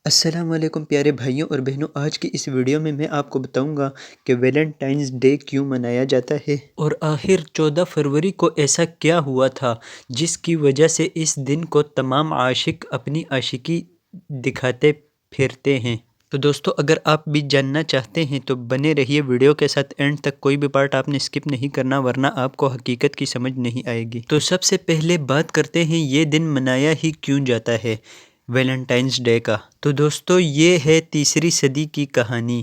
السلام علیکم پیارے بھائیوں اور بہنوں، آج کی اس ویڈیو میں آپ کو بتاؤں گا کہ ویلنٹائنز ڈے کیوں منایا جاتا ہے اور آخر 14 فروری کو ایسا کیا ہوا تھا جس کی وجہ سے اس دن کو تمام عاشق اپنی عاشقی دکھاتے پھرتے ہیں۔ تو دوستو، اگر آپ بھی جاننا چاہتے ہیں تو بنے رہیے ویڈیو کے ساتھ اینڈ تک، کوئی بھی پارٹ آپ نے اسکپ نہیں کرنا ورنہ آپ کو حقیقت کی سمجھ نہیں آئے گی۔ تو سب سے پہلے بات کرتے ہیں یہ دن منایا ہی کیوں جاتا ہے ویلنٹائنز ڈے کا۔ تو دوستو، یہ ہے 3 صدی کی کہانی،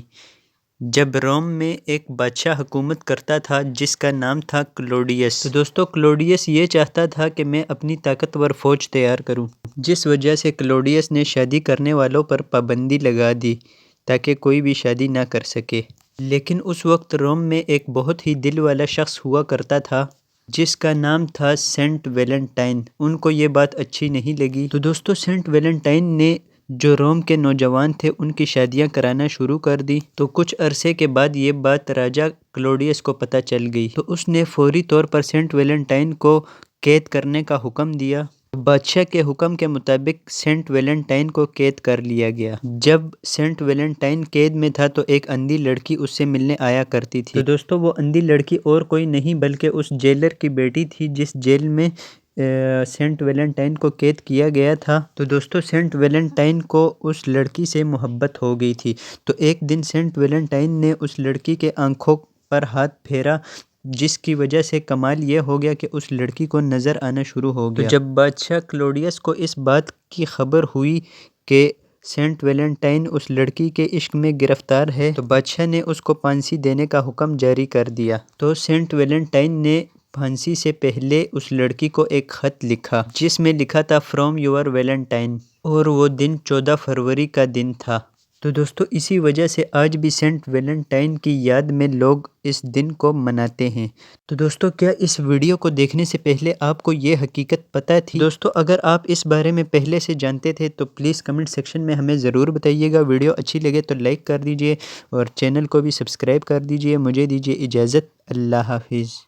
جب روم میں ایک بادشاہ حکومت کرتا تھا جس کا نام تھا کلوڈیس۔ تو دوستو، کلوڈیس یہ چاہتا تھا کہ میں اپنی طاقتور فوج تیار کروں، جس وجہ سے کلوڈیس نے شادی کرنے والوں پر پابندی لگا دی تاکہ کوئی بھی شادی نہ کر سکے۔ لیکن اس وقت روم میں ایک بہت ہی دل والا شخص ہوا کرتا تھا جس کا نام تھا سینٹ ویلنٹائن۔ ان کو یہ بات اچھی نہیں لگی۔ تو دوستو، سینٹ ویلنٹائن نے جو روم کے نوجوان تھے ان کی شادیاں کرانا شروع کر دی۔ تو کچھ عرصے کے بعد یہ بات راجا کلوڈیس کو پتہ چل گئی، تو اس نے فوری طور پر سینٹ ویلنٹائن کو قید کرنے کا حکم دیا۔ بادشاہ کے حکم کے مطابق سینٹ ویلنٹائن کو قید کر لیا گیا۔ جب سینٹ ویلنٹائن قید میں تھا تو ایک اندھی لڑکی اس سے ملنے آیا کرتی تھی۔ تو دوستو، وہ اندھی لڑکی اور کوئی نہیں بلکہ اس جیلر کی بیٹی تھی جس جیل میں سینٹ ویلنٹائن کو قید کیا گیا تھا۔ تو دوستو، سینٹ ویلنٹائن کو اس لڑکی سے محبت ہو گئی تھی، تو ایک دن سینٹ ویلنٹائن نے اس لڑکی کے آنکھوں پر ہاتھ پھیرا، جس کی وجہ سے کمال یہ ہو گیا کہ اس لڑکی کو نظر آنا شروع ہو گیا۔ تو جب بادشاہ کلوڈیس کو اس بات کی خبر ہوئی کہ سینٹ ویلنٹائن اس لڑکی کے عشق میں گرفتار ہے، تو بادشاہ نے اس کو پھانسی دینے کا حکم جاری کر دیا۔ تو سینٹ ویلنٹائن نے پھانسی سے پہلے اس لڑکی کو ایک خط لکھا جس میں لکھا تھا فرام یور ویلنٹائن، اور وہ دن 14 فروری کا دن تھا۔ تو دوستو، اسی وجہ سے آج بھی سینٹ ویلنٹائن کی یاد میں لوگ اس دن کو مناتے ہیں۔ تو دوستو، کیا اس ویڈیو کو دیکھنے سے پہلے آپ کو یہ حقیقت پتہ تھی؟ دوستو، اگر آپ اس بارے میں پہلے سے جانتے تھے تو پلیز کمنٹ سیکشن میں ہمیں ضرور بتائیے گا۔ ویڈیو اچھی لگے تو لائک کر دیجئے اور چینل کو بھی سبسکرائب کر دیجئے۔ مجھے دیجئے اجازت، اللہ حافظ۔